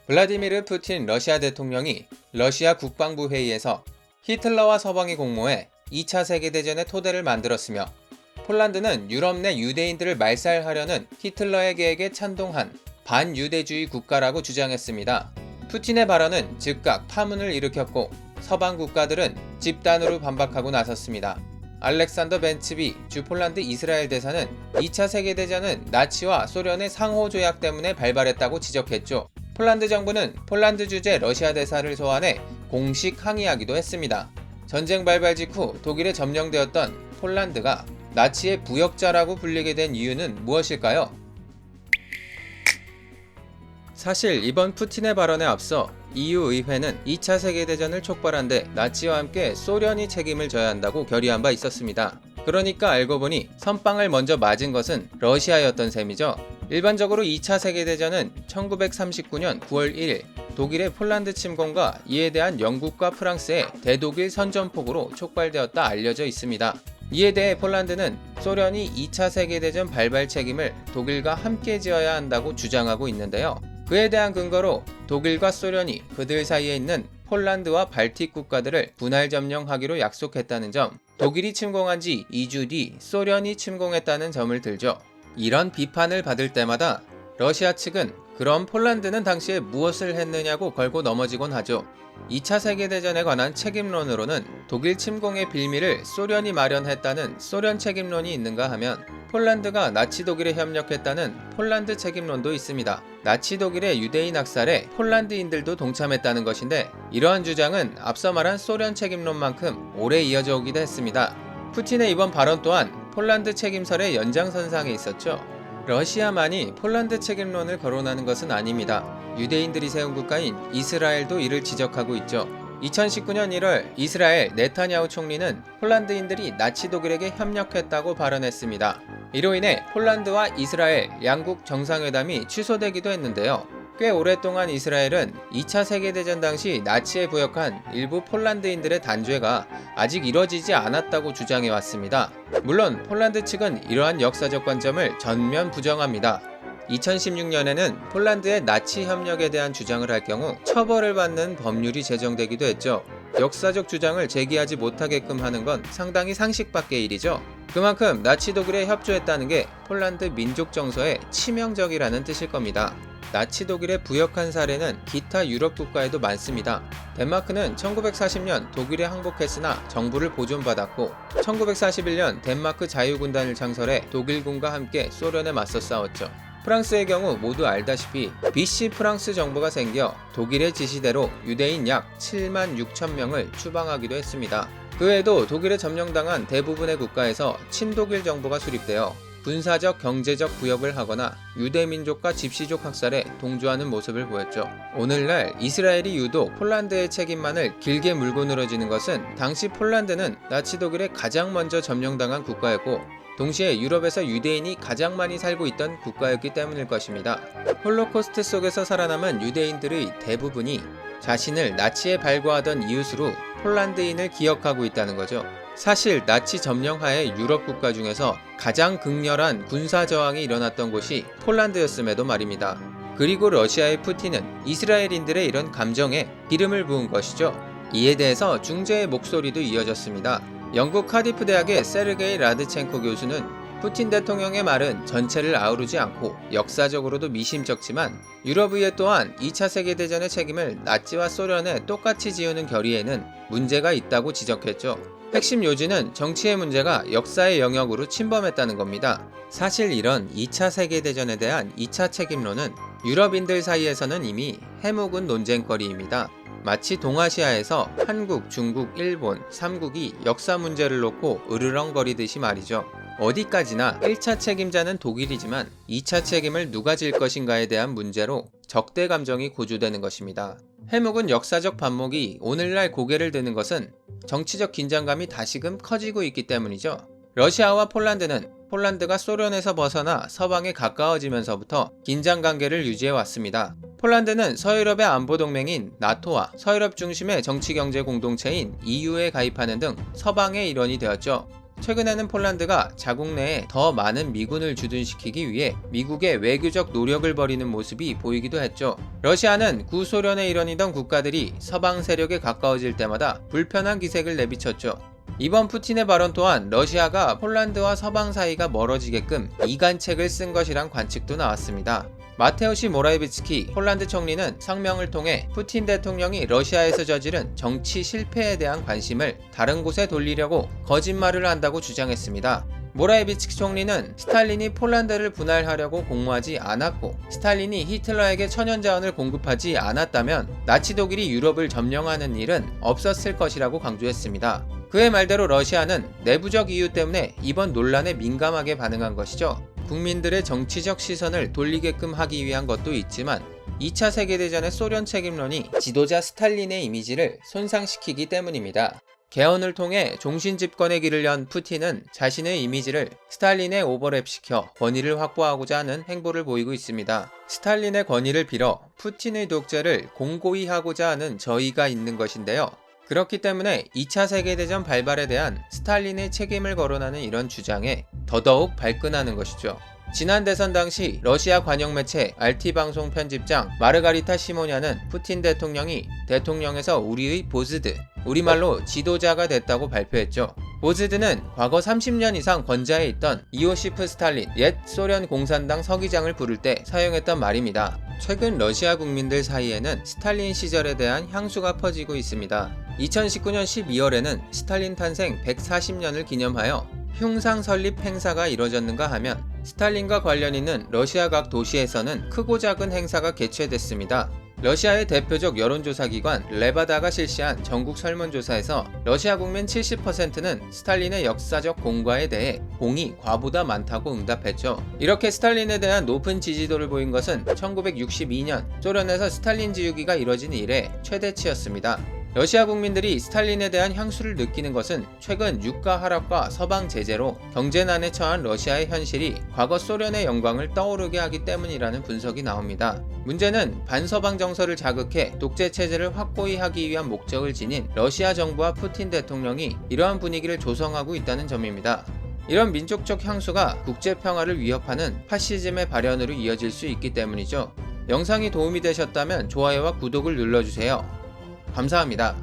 블라디미르 푸틴 러시아 대통령이 러시아 국방부 회의에서 히틀러와 서방이 공모해 2차 세계대전의 토대를 만들었으며 폴란드는 유럽 내 유대인들을 말살하려는 히틀러의 계획에 찬동한 반유대주의 국가라고 주장했습니다. 푸틴의 발언은 즉각 파문을 일으켰고 서방 국가들은 집단으로 반박하고 나섰습니다. 알렉산더 벤츠비 주 폴란드 이스라엘 대사는 2차 세계대전은 나치와 소련의 상호조약 때문에 발발했다고 지적했죠. 폴란드 정부는 폴란드 주재 러시아 대사를 소환해 공식 항의하기도 했습니다. 전쟁 발발 직후 독일에 점령되었던 폴란드가 나치의 부역자라고 불리게 된 이유는 무엇일까요? 사실 이번 푸틴의 발언에 앞서 EU 의회는 2차 세계대전을 촉발한 데 나치와 함께 소련이 책임을 져야 한다고 결의한 바 있었습니다. 그러니까 알고 보니 선빵을 먼저 맞은 것은 러시아였던 셈이죠. 일반적으로 2차 세계대전은 1939년 9월 1일 독일의 폴란드 침공과 이에 대한 영국과 프랑스의 대독일 선전포고로 촉발되었다 알려져 있습니다. 이에 대해 폴란드는 소련이 2차 세계대전 발발 책임을 독일과 함께 지어야 한다고 주장하고 있는데요. 그에 대한 근거로 독일과 소련이 그들 사이에 있는 폴란드와 발틱 국가들을 분할 점령하기로 약속했다는 점, 독일이 침공한 지 2주 뒤 소련이 침공했다는 점을 들죠. 이런 비판을 받을 때마다 러시아 측은 그럼 폴란드는 당시에 무엇을 했느냐고 걸고 넘어지곤 하죠. 2차 세계대전에 관한 책임론으로는 독일 침공의 빌미를 소련이 마련했다는 소련 책임론이 있는가 하면 폴란드가 나치 독일에 협력했다는 폴란드 책임론도 있습니다. 나치 독일의 유대인 학살에 폴란드인들도 동참했다는 것인데 이러한 주장은 앞서 말한 소련 책임론만큼 오래 이어져 오기도 했습니다. 푸틴의 이번 발언 또한 폴란드 책임설의 연장선상에 있었죠. 러시아만이 폴란드 책임론을 거론하는 것은 아닙니다. 유대인들이 세운 국가인 이스라엘도 이를 지적하고 있죠. 2019년 1월 이스라엘 네타냐후 총리는 폴란드인들이 나치 독일에게 협력했다고 발언했습니다. 이로 인해 폴란드와 이스라엘 양국 정상회담이 취소되기도 했는데요. 꽤 오랫동안 이스라엘은 2차 세계대전 당시 나치에 부역한 일부 폴란드인들의 단죄가 아직 이뤄지지 않았다고 주장해왔습니다. 물론 폴란드 측은 이러한 역사적 관점을 전면 부정합니다. 2016년에는 폴란드의 나치 협력에 대한 주장을 할 경우 처벌을 받는 법률이 제정되기도 했죠. 역사적 주장을 제기하지 못하게끔 하는 건 상당히 상식 밖의 일이죠. 그만큼 나치 독일에 협조했다는 게 폴란드 민족 정서에 치명적이라는 뜻일 겁니다. 나치 독일에 부역한 사례는 기타 유럽 국가에도 많습니다. 덴마크는 1940년 독일에 항복했으나 정부를 보존받았고 1941년 덴마크 자유군단을 창설해 독일군과 함께 소련에 맞서 싸웠죠. 프랑스의 경우 모두 알다시피 비시 프랑스 정부가 생겨 독일의 지시대로 유대인 약 7만 6천 명을 추방하기도 했습니다. 그 외에도 독일에 점령당한 대부분의 국가에서 친독일 정부가 수립되어 군사적, 경제적 부역을 하거나 유대민족과 집시족 학살에 동조하는 모습을 보였죠. 오늘날 이스라엘이 유독 폴란드의 책임만을 길게 물고 늘어지는 것은 당시 폴란드는 나치 독일에 가장 먼저 점령당한 국가였고 동시에 유럽에서 유대인이 가장 많이 살고 있던 국가였기 때문일 것입니다. 홀로코스트 속에서 살아남은 유대인들의 대부분이 자신을 나치에 발굴하던 이웃으로 폴란드인을 기억하고 있다는 거죠. 사실 나치 점령하에 유럽 국가 중에서 가장 극렬한 군사 저항이 일어났던 곳이 폴란드였음에도 말입니다. 그리고 러시아의 푸틴은 이스라엘인들의 이런 감정에 기름을 부은 것이죠. 이에 대해서 중재의 목소리도 이어졌습니다. 영국 카디프 대학의 세르게이 라드첸코 교수는 푸틴 대통령의 말은 전체를 아우르지 않고 역사적으로도 미심쩍지만 유럽 의회 또한 2차 세계대전의 책임을 나치와 소련에 똑같이 지우는 결의에는 문제가 있다고 지적했죠. 핵심 요지는 정치의 문제가 역사의 영역으로 침범했다는 겁니다. 사실 이런 2차 세계대전에 대한 2차 책임론은 유럽인들 사이에서는 이미 해묵은 논쟁거리입니다. 마치 동아시아에서 한국, 중국, 일본 3국이 역사 문제를 놓고 으르렁거리듯이 말이죠. 어디까지나 1차 책임자는 독일이지만 2차 책임을 누가 질 것인가에 대한 문제로 적대 감정이 고조되는 것입니다. 해묵은 역사적 반목이 오늘날 고개를 드는 것은 정치적 긴장감이 다시금 커지고 있기 때문이죠. 러시아와 폴란드는 폴란드가 소련에서 벗어나 서방에 가까워지면서부터 긴장관계를 유지해왔습니다. 폴란드는 서유럽의 안보동맹인 나토와 서유럽 중심의 정치경제 공동체인 EU에 가입하는 등 서방의 일원이 되었죠. 최근에는 폴란드가 자국 내에 더 많은 미군을 주둔시키기 위해 미국의 외교적 노력을 벌이는 모습이 보이기도 했죠. 러시아는 구소련의 일원이던 국가들이 서방 세력에 가까워질 때마다 불편한 기색을 내비쳤죠. 이번 푸틴의 발언 또한 러시아가 폴란드와 서방 사이가 멀어지게끔 이간책을 쓴 것이란 관측도 나왔습니다. 마테우시 모라이비츠키 폴란드 총리는 성명을 통해 푸틴 대통령이 러시아에서 저지른 정치 실패에 대한 관심을 다른 곳에 돌리려고 거짓말을 한다고 주장했습니다. 모라이비츠키 총리는 스탈린이 폴란드를 분할하려고 공모하지 않았고 스탈린이 히틀러에게 천연자원을 공급하지 않았다면 나치 독일이 유럽을 점령하는 일은 없었을 것이라고 강조했습니다. 그의 말대로 러시아는 내부적 이유 때문에 이번 논란에 민감하게 반응한 것이죠. 국민들의 정치적 시선을 돌리게끔 하기 위한 것도 있지만 2차 세계대전의 소련 책임론이 지도자 스탈린의 이미지를 손상시키기 때문입니다. 개헌을 통해 종신 집권의 길을 연 푸틴은 자신의 이미지를 스탈린에 오버랩시켜 권위를 확보하고자 하는 행보를 보이고 있습니다. 스탈린의 권위를 빌어 푸틴의 독재를 공고히 하고자 하는 저의가 있는 것인데요. 그렇기 때문에 2차 세계대전 발발에 대한 스탈린의 책임을 거론하는 이런 주장에 더더욱 발끈하는 것이죠. 지난 대선 당시 러시아 관영 매체 RT 방송 편집장 마르가리타 시모냐는 푸틴 대통령이 대통령에서 우리의 보즈드, 우리말로 지도자가 됐다고 발표했죠. 보즈드는 과거 30년 이상 권좌에 있던 이오시프 스탈린, 옛 소련 공산당 서기장을 부를 때 사용했던 말입니다. 최근 러시아 국민들 사이에는 스탈린 시절에 대한 향수가 퍼지고 있습니다. 2019년 12월에는 스탈린 탄생 140년을 기념하여 흉상 설립 행사가 이뤄졌는가 하면 스탈린과 관련 있는 러시아 각 도시에서는 크고 작은 행사가 개최됐습니다. 러시아의 대표적 여론조사기관 레바다가 실시한 전국 설문조사에서 러시아 국민 70%는 스탈린의 역사적 공과에 대해 공이 과보다 많다고 응답했죠. 이렇게 스탈린에 대한 높은 지지도를 보인 것은 1962년 소련에서 스탈린 지우기가 이뤄진 이래 최대치였습니다. 러시아 국민들이 스탈린에 대한 향수를 느끼는 것은 최근 유가 하락과 서방 제재로 경제난에 처한 러시아의 현실이 과거 소련의 영광을 떠오르게 하기 때문이라는 분석이 나옵니다. 문제는 반서방 정서를 자극해 독재 체제를 확고히 하기 위한 목적을 지닌 러시아 정부와 푸틴 대통령이 이러한 분위기를 조성하고 있다는 점입니다. 이런 민족적 향수가 국제 평화를 위협하는 파시즘의 발현으로 이어질 수 있기 때문이죠. 영상이 도움이 되셨다면 좋아요와 구독을 눌러주세요. 감사합니다.